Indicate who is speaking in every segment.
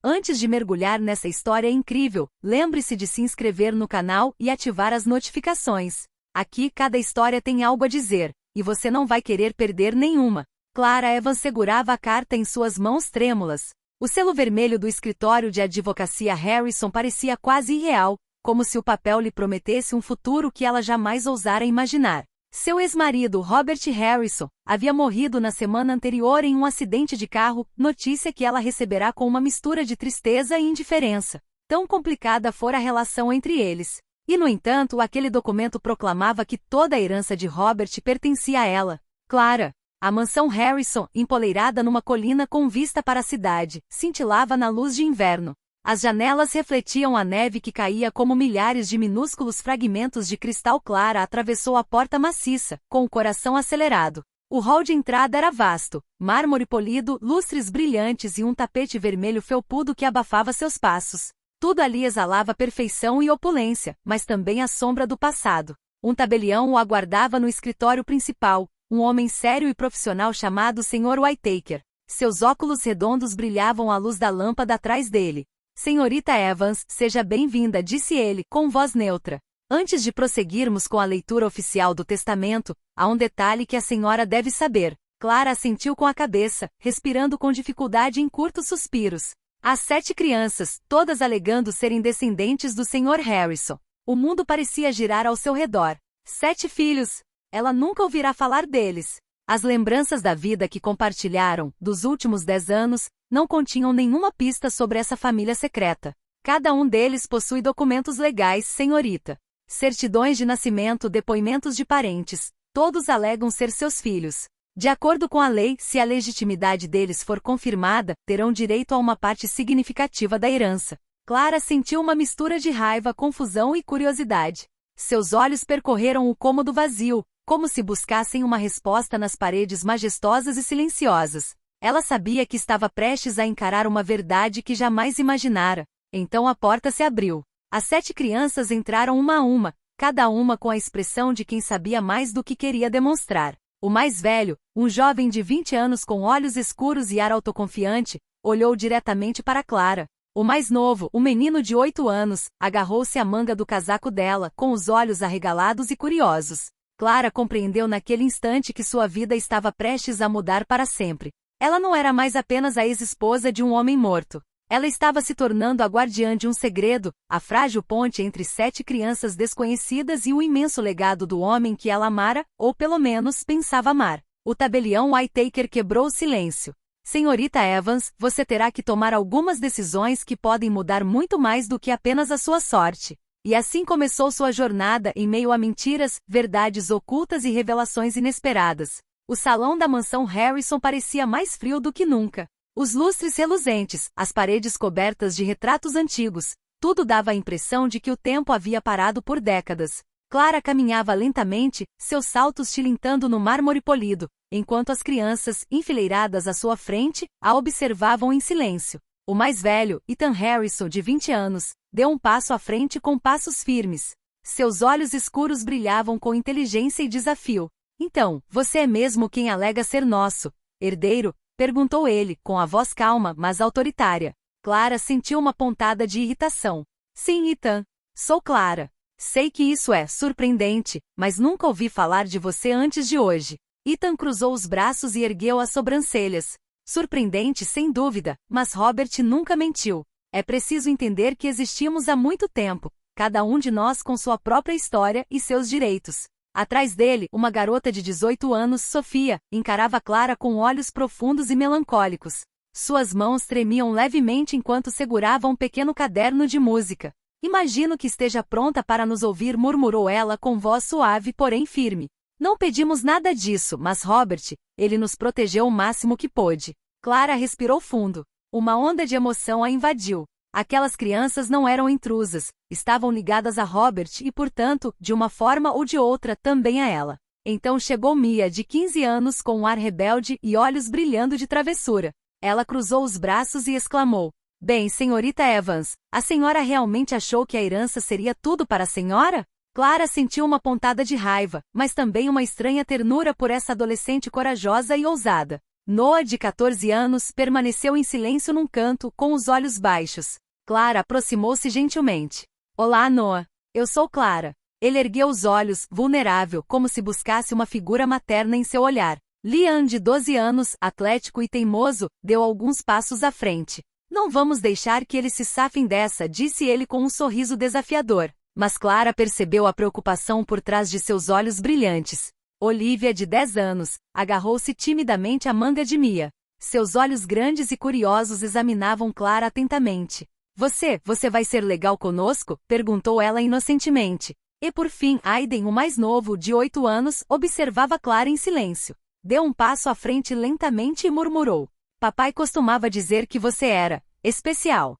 Speaker 1: Antes de mergulhar nessa história incrível, lembre-se de se inscrever no canal e ativar as notificações. Aqui cada história tem algo a dizer, e você não vai querer perder nenhuma. Clara Evans segurava a carta em suas mãos trêmulas. O selo vermelho do escritório de advocacia Harrison parecia quase irreal, como se o papel lhe prometesse um futuro que ela jamais ousara imaginar. Seu ex-marido, Robert Harrison, havia morrido na semana anterior em um acidente de carro, notícia que ela receberá com uma mistura de tristeza e indiferença. Tão complicada fora a relação entre eles. E, no entanto, aquele documento proclamava que toda a herança de Robert pertencia a ela. Clara. A mansão Harrison, empoleirada numa colina com vista para a cidade, cintilava na luz de inverno. As janelas refletiam a neve que caía como milhares de minúsculos fragmentos de cristal. Clara atravessou a porta maciça, com o coração acelerado. O hall de entrada era vasto, mármore polido, lustres brilhantes e um tapete vermelho felpudo que abafava seus passos. Tudo ali exalava perfeição e opulência, mas também a sombra do passado. Um tabelião o aguardava no escritório principal, um homem sério e profissional chamado Sr. Whittaker. Seus óculos redondos brilhavam à luz da lâmpada atrás dele. Senhorita Evans, seja bem-vinda, disse ele, com voz neutra. Antes de prosseguirmos com a leitura oficial do testamento, há um detalhe que a senhora deve saber. Clara assentiu com a cabeça, respirando com dificuldade em curtos suspiros. As 7 crianças, todas alegando serem descendentes do Sr. Harrison. O mundo parecia girar ao seu redor. 7 filhos. Ela nunca ouvirá falar deles. As lembranças da vida que compartilharam, dos últimos 10 anos, não continham nenhuma pista sobre essa família secreta. Cada um deles possui documentos legais, senhorita. Certidões de nascimento, depoimentos de parentes. Todos alegam ser seus filhos. De acordo com a lei, se a legitimidade deles for confirmada, terão direito a uma parte significativa da herança. Clara sentiu uma mistura de raiva, confusão e curiosidade. Seus olhos percorreram o cômodo vazio, como se buscassem uma resposta nas paredes majestosas e silenciosas. Ela sabia que estava prestes a encarar uma verdade que jamais imaginara. Então a porta se abriu. As 7 crianças entraram uma a uma, cada uma com a expressão de quem sabia mais do que queria demonstrar. O mais velho, um jovem de 20 anos com olhos escuros e ar autoconfiante, olhou diretamente para Clara. O mais novo, um menino de 8 anos, agarrou-se à manga do casaco dela, com os olhos arregalados e curiosos. Clara compreendeu naquele instante que sua vida estava prestes a mudar para sempre. Ela não era mais apenas a ex-esposa de um homem morto. Ela estava se tornando a guardiã de um segredo, a frágil ponte entre 7 crianças desconhecidas e o imenso legado do homem que ela amara, ou pelo menos pensava amar. O tabelião Whittaker quebrou o silêncio. Senhorita Evans, você terá que tomar algumas decisões que podem mudar muito mais do que apenas a sua sorte. E assim começou sua jornada em meio a mentiras, verdades ocultas e revelações inesperadas. O salão da mansão Harrison parecia mais frio do que nunca. Os lustres reluzentes, as paredes cobertas de retratos antigos, tudo dava a impressão de que o tempo havia parado por décadas. Clara caminhava lentamente, seus saltos tilintando no mármore polido, enquanto as crianças, enfileiradas à sua frente, a observavam em silêncio. O mais velho, Ethan Harrison, de 20 anos, deu um passo à frente com passos firmes. Seus olhos escuros brilhavam com inteligência e desafio. Então, você é mesmo quem alega ser nosso herdeiro? Perguntou ele, com a voz calma, mas autoritária. Clara sentiu uma pontada de irritação. Sim, Ethan. Sou Clara. Sei que isso é surpreendente, mas nunca ouvi falar de você antes de hoje. Ethan cruzou os braços e ergueu as sobrancelhas. Surpreendente, sem dúvida, mas Robert nunca mentiu. É preciso entender que existimos há muito tempo, cada um de nós com sua própria história e seus direitos. Atrás dele, uma garota de 18 anos, Sofia, encarava Clara com olhos profundos e melancólicos. Suas mãos tremiam levemente enquanto segurava um pequeno caderno de música. Imagino que esteja pronta para nos ouvir, murmurou ela com voz suave, porém firme. Não pedimos nada disso, mas Robert, ele nos protegeu o máximo que pôde. Clara respirou fundo. Uma onda de emoção a invadiu. Aquelas crianças não eram intrusas, estavam ligadas a Robert e, portanto, de uma forma ou de outra, também a ela. Então chegou Mia, de 15 anos, com um ar rebelde e olhos brilhando de travessura. Ela cruzou os braços e exclamou: Bem, senhorita Evans, a senhora realmente achou que a herança seria tudo para a senhora? Clara sentiu uma pontada de raiva, mas também uma estranha ternura por essa adolescente corajosa e ousada. Noah, de 14 anos, permaneceu em silêncio num canto, com os olhos baixos. Clara aproximou-se gentilmente. Olá, Noah. Eu sou Clara. Ele ergueu os olhos, vulnerável, como se buscasse uma figura materna em seu olhar. Liam, de 12 anos, atlético e teimoso, deu alguns passos à frente. Não vamos deixar que eles se safem dessa, disse ele com um sorriso desafiador. Mas Clara percebeu a preocupação por trás de seus olhos brilhantes. Olivia, de 10 anos, agarrou-se timidamente à manga de Mia. Seus olhos grandes e curiosos examinavam Clara atentamente. Você vai ser legal conosco? Perguntou ela inocentemente. E por fim, Aiden, o mais novo, de 8 anos, observava Clara em silêncio. Deu um passo à frente lentamente e murmurou. Papai costumava dizer que você era especial.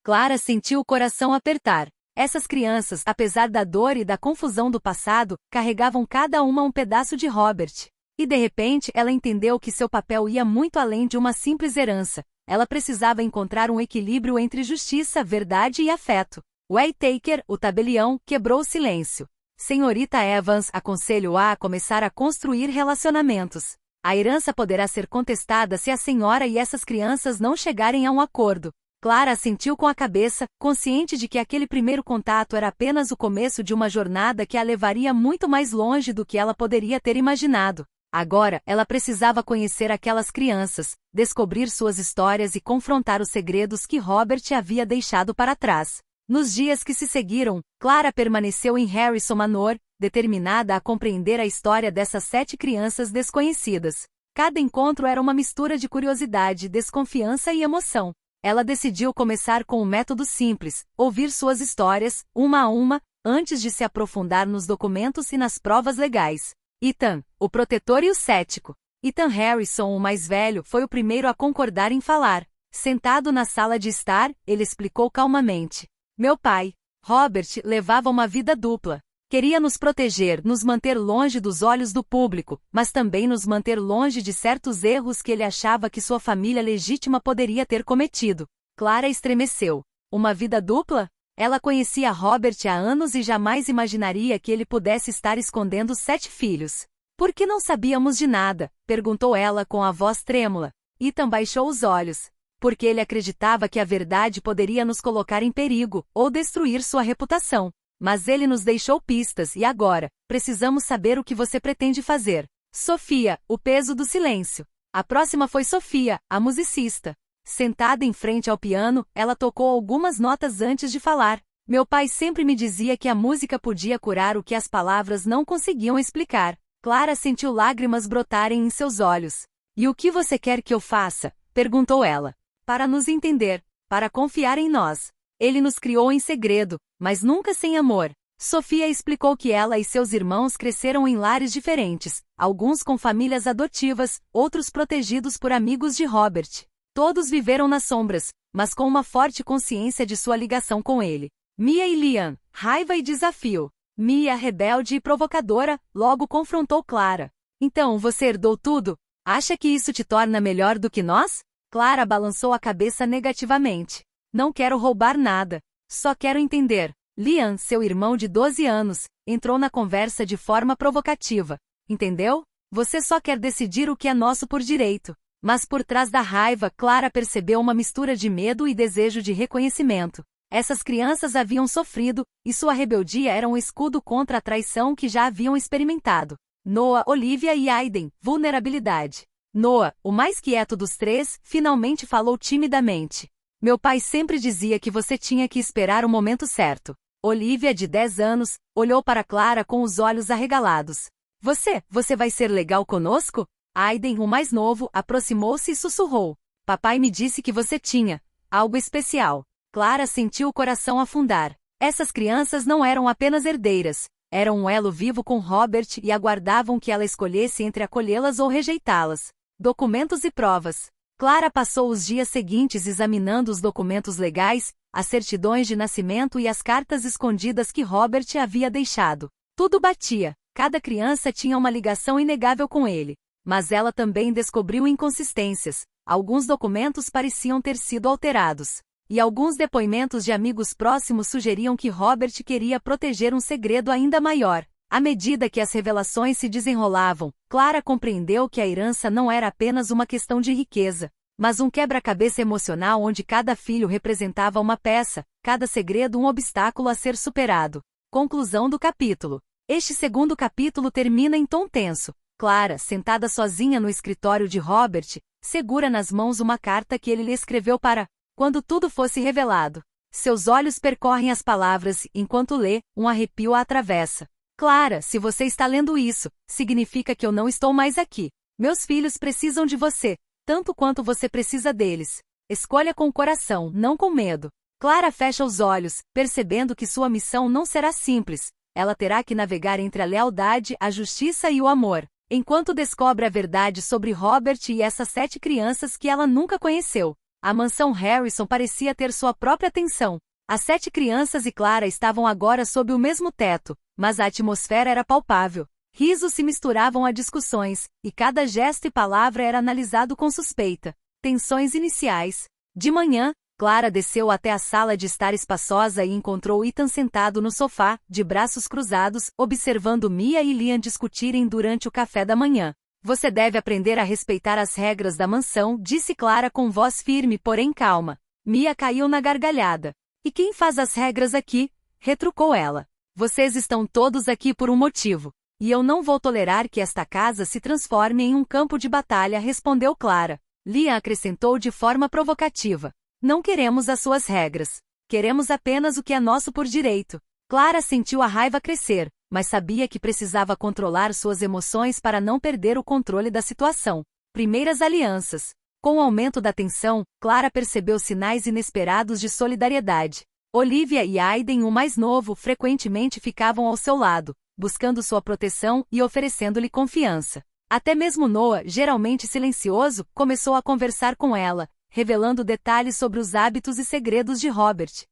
Speaker 1: Clara sentiu o coração apertar. Essas crianças, apesar da dor e da confusão do passado, carregavam cada uma um pedaço de Robert. E de repente ela entendeu que seu papel ia muito além de uma simples herança. Ela precisava encontrar um equilíbrio entre justiça, verdade e afeto. Whittaker, o tabelião, quebrou o silêncio. Senhorita Evans, aconselho-a a começar a construir relacionamentos. A herança poderá ser contestada se a senhora e essas crianças não chegarem a um acordo. Clara assentiu com a cabeça, consciente de que aquele primeiro contato era apenas o começo de uma jornada que a levaria muito mais longe do que ela poderia ter imaginado. Agora, ela precisava conhecer aquelas crianças, descobrir suas histórias e confrontar os segredos que Robert havia deixado para trás. Nos dias que se seguiram, Clara permaneceu em Harrison Manor, determinada a compreender a história dessas 7 crianças desconhecidas. Cada encontro era uma mistura de curiosidade, desconfiança e emoção. Ela decidiu começar com um método simples, ouvir suas histórias, uma a uma, antes de se aprofundar nos documentos e nas provas legais. Ethan, o protetor e o cético. Ethan Harrison, o mais velho, foi o primeiro a concordar em falar. Sentado na sala de estar, ele explicou calmamente. Meu pai, Robert, levava uma vida dupla. Queria nos proteger, nos manter longe dos olhos do público, mas também nos manter longe de certos erros que ele achava que sua família legítima poderia ter cometido. Clara estremeceu. Uma vida dupla? Ela conhecia Robert há anos e jamais imaginaria que ele pudesse estar escondendo 7 filhos. Por que não sabíamos de nada? Perguntou ela com a voz trêmula. Ethan baixou os olhos. Porque ele acreditava que a verdade poderia nos colocar em perigo, ou destruir sua reputação. Mas ele nos deixou pistas e agora, precisamos saber o que você pretende fazer. Sofia, o peso do silêncio. A próxima foi Sofia, a musicista. Sentada em frente ao piano, ela tocou algumas notas antes de falar. Meu pai sempre me dizia que a música podia curar o que as palavras não conseguiam explicar. Clara sentiu lágrimas brotarem em seus olhos. E o que você quer que eu faça? Perguntou ela. Para nos entender, para confiar em nós. Ele nos criou em segredo, mas nunca sem amor. Sofia explicou que ela e seus irmãos cresceram em lares diferentes, alguns com famílias adotivas, outros protegidos por amigos de Robert. Todos viveram nas sombras, mas com uma forte consciência de sua ligação com ele. Mia e Liam, raiva e desafio. Mia, rebelde e provocadora, logo confrontou Clara. Então você herdou tudo? Acha que isso te torna melhor do que nós? Clara balançou a cabeça negativamente. Não quero roubar nada. Só quero entender. Liam, seu irmão de 12 anos, entrou na conversa de forma provocativa. Entendeu? Você só quer decidir o que é nosso por direito. Mas por trás da raiva, Clara percebeu uma mistura de medo e desejo de reconhecimento. Essas crianças haviam sofrido, e sua rebeldia era um escudo contra a traição que já haviam experimentado. Noah, Olivia e Aiden, vulnerabilidade. Noah, o mais quieto dos 3, finalmente falou timidamente. Meu pai sempre dizia que você tinha que esperar o momento certo. Olivia, de 10 anos, olhou para Clara com os olhos arregalados. Você vai ser legal conosco? Aiden, o mais novo, aproximou-se e sussurrou. Papai me disse que você tinha algo especial. Clara sentiu o coração afundar. Essas crianças não eram apenas herdeiras. Eram um elo vivo com Robert e aguardavam que ela escolhesse entre acolhê-las ou rejeitá-las. Documentos e provas. Clara passou os dias seguintes examinando os documentos legais, as certidões de nascimento e as cartas escondidas que Robert havia deixado. Tudo batia. Cada criança tinha uma ligação inegável com ele. Mas ela também descobriu inconsistências. Alguns documentos pareciam ter sido alterados. E alguns depoimentos de amigos próximos sugeriam que Robert queria proteger um segredo ainda maior. À medida que as revelações se desenrolavam, Clara compreendeu que a herança não era apenas uma questão de riqueza, mas um quebra-cabeça emocional onde cada filho representava uma peça, cada segredo um obstáculo a ser superado. Conclusão do capítulo. Este segundo capítulo termina em tom tenso. Clara, sentada sozinha no escritório de Robert, segura nas mãos uma carta que ele lhe escreveu para quando tudo fosse revelado. Seus olhos percorrem as palavras e, enquanto lê, um arrepio a atravessa. Clara, se você está lendo isso, significa que eu não estou mais aqui. Meus filhos precisam de você, tanto quanto você precisa deles. Escolha com o coração, não com medo. Clara fecha os olhos, percebendo que sua missão não será simples. Ela terá que navegar entre a lealdade, a justiça e o amor, enquanto descobre a verdade sobre Robert e essas 7 crianças que ela nunca conheceu. A mansão Harrison parecia ter sua própria atenção. As 7 crianças e Clara estavam agora sob o mesmo teto, mas a atmosfera era palpável. Risos se misturavam a discussões, e cada gesto e palavra era analisado com suspeita. Tensões iniciais. De manhã, Clara desceu até a sala de estar espaçosa e encontrou Ethan sentado no sofá, de braços cruzados, observando Mia e Liam discutirem durante o café da manhã. Você deve aprender a respeitar as regras da mansão, disse Clara com voz firme porém calma. Mia caiu na gargalhada. E quem faz as regras aqui? Retrucou ela. Vocês estão todos aqui por um motivo. E eu não vou tolerar que esta casa se transforme em um campo de batalha, respondeu Clara. Liam acrescentou de forma provocativa. Não queremos as suas regras. Queremos apenas o que é nosso por direito. Clara sentiu a raiva crescer, mas sabia que precisava controlar suas emoções para não perder o controle da situação. Primeiras alianças. Com o aumento da tensão, Clara percebeu sinais inesperados de solidariedade. Olivia e Aiden, o mais novo, frequentemente ficavam ao seu lado, buscando sua proteção e oferecendo-lhe confiança. Até mesmo Noah, geralmente silencioso, começou a conversar com ela, revelando detalhes sobre os hábitos e segredos de Robert.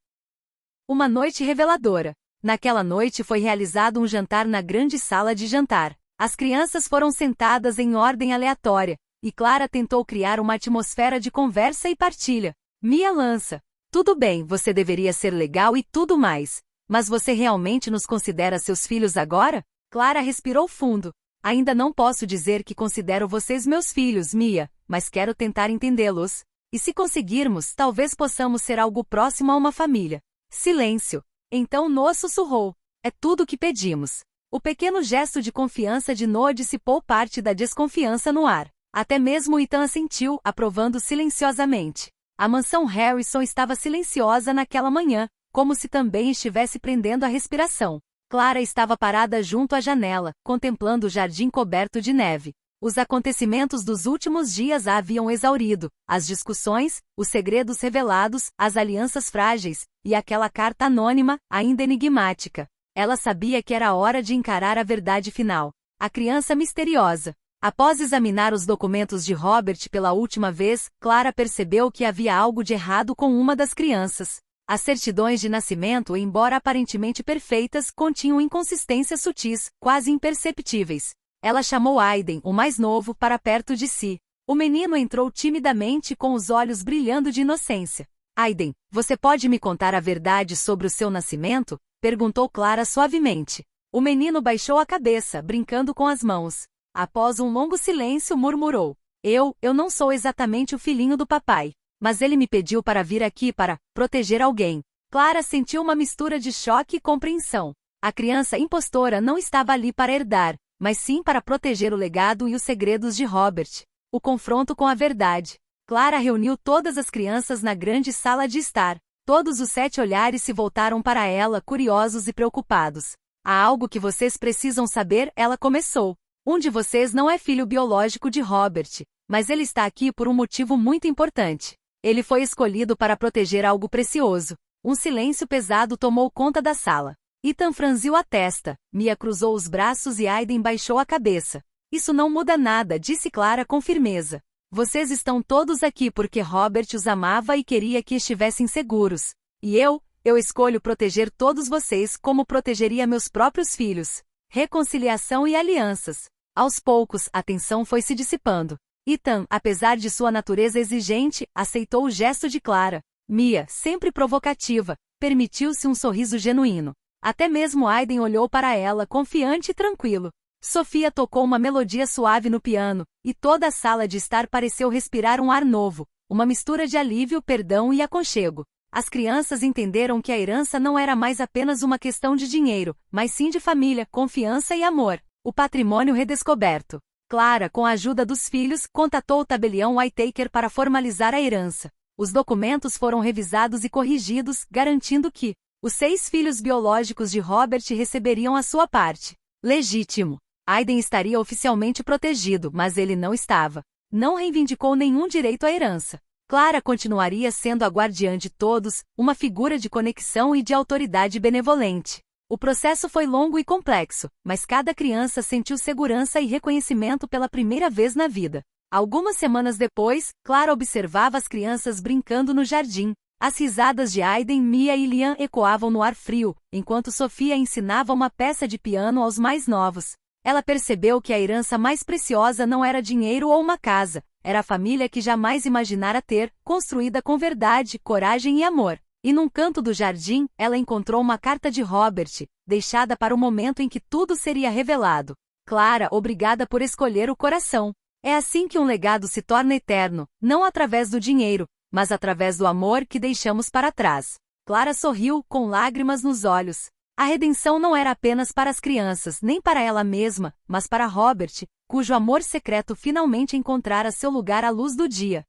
Speaker 1: Uma noite reveladora. Naquela noite foi realizado um jantar na grande sala de jantar. As crianças foram sentadas em ordem aleatória, e Clara tentou criar uma atmosfera de conversa e partilha. Mia lança. Tudo bem, você deveria ser legal e tudo mais. Mas você realmente nos considera seus filhos agora? Clara respirou fundo. Ainda não posso dizer que considero vocês meus filhos, Mia, mas quero tentar entendê-los. E se conseguirmos, talvez possamos ser algo próximo a uma família. Silêncio. Então Noah sussurrou. É tudo o que pedimos. O pequeno gesto de confiança de Noah dissipou parte da desconfiança no ar. Até mesmo Ethan assentiu, aprovando silenciosamente. A mansão Harrison estava silenciosa naquela manhã, como se também estivesse prendendo a respiração. Clara estava parada junto à janela, contemplando o jardim coberto de neve. Os acontecimentos dos últimos dias a haviam exaurido, as discussões, os segredos revelados, as alianças frágeis, e aquela carta anônima, ainda enigmática. Ela sabia que era hora de encarar a verdade final. A criança misteriosa. Após examinar os documentos de Robert pela última vez, Clara percebeu que havia algo de errado com uma das crianças. As certidões de nascimento, embora aparentemente perfeitas, continham inconsistências sutis, quase imperceptíveis. Ela chamou Aiden, o mais novo, para perto de si. O menino entrou timidamente com os olhos brilhando de inocência. Aiden, você pode me contar a verdade sobre o seu nascimento? Perguntou Clara suavemente. O menino baixou a cabeça, brincando com as mãos. Após um longo silêncio, murmurou. Eu não sou exatamente o filhinho do papai. Mas ele me pediu para vir aqui para proteger alguém. Clara sentiu uma mistura de choque e compreensão. A criança impostora não estava ali para herdar, mas sim para proteger o legado e os segredos de Robert. O confronto com a verdade. Clara reuniu todas as crianças na grande sala de estar. Todos os 7 olhares se voltaram para ela, curiosos e preocupados. Há algo que vocês precisam saber, ela começou. Um de vocês não é filho biológico de Robert, mas ele está aqui por um motivo muito importante. Ele foi escolhido para proteger algo precioso. Um silêncio pesado tomou conta da sala. Ethan franziu a testa, Mia cruzou os braços e Aiden baixou a cabeça. Isso não muda nada, disse Clara com firmeza. Vocês estão todos aqui porque Robert os amava e queria que estivessem seguros. E eu escolho proteger todos vocês como protegeria meus próprios filhos. Reconciliação e alianças. Aos poucos, a tensão foi se dissipando. Ethan, apesar de sua natureza exigente, aceitou o gesto de Clara. Mia, sempre provocativa, permitiu-se um sorriso genuíno. Até mesmo Aiden olhou para ela confiante e tranquilo. Sofia tocou uma melodia suave no piano, e toda a sala de estar pareceu respirar um ar novo, uma mistura de alívio, perdão e aconchego. As crianças entenderam que a herança não era mais apenas uma questão de dinheiro, mas sim de família, confiança e amor. O patrimônio redescoberto. Clara, com a ajuda dos filhos, contatou o tabelião Whittaker para formalizar a herança. Os documentos foram revisados e corrigidos, garantindo que os 6 filhos biológicos de Robert receberiam a sua parte. Legítimo. Aiden estaria oficialmente protegido, mas ele não estava. Não reivindicou nenhum direito à herança. Clara continuaria sendo a guardiã de todos, uma figura de conexão e de autoridade benevolente. O processo foi longo e complexo, mas cada criança sentiu segurança e reconhecimento pela primeira vez na vida. Algumas semanas depois, Clara observava as crianças brincando no jardim. As risadas de Aiden, Mia e Liam ecoavam no ar frio, enquanto Sofia ensinava uma peça de piano aos mais novos. Ela percebeu que a herança mais preciosa não era dinheiro ou uma casa, era a família que jamais imaginara ter, construída com verdade, coragem e amor. E num canto do jardim, ela encontrou uma carta de Robert, deixada para o momento em que tudo seria revelado. Clara, obrigada por escolher o coração. É assim que um legado se torna eterno, não através do dinheiro, mas através do amor que deixamos para trás. Clara sorriu, com lágrimas nos olhos. A redenção não era apenas para as crianças, nem para ela mesma, mas para Robert, cujo amor secreto finalmente encontrara seu lugar à luz do dia.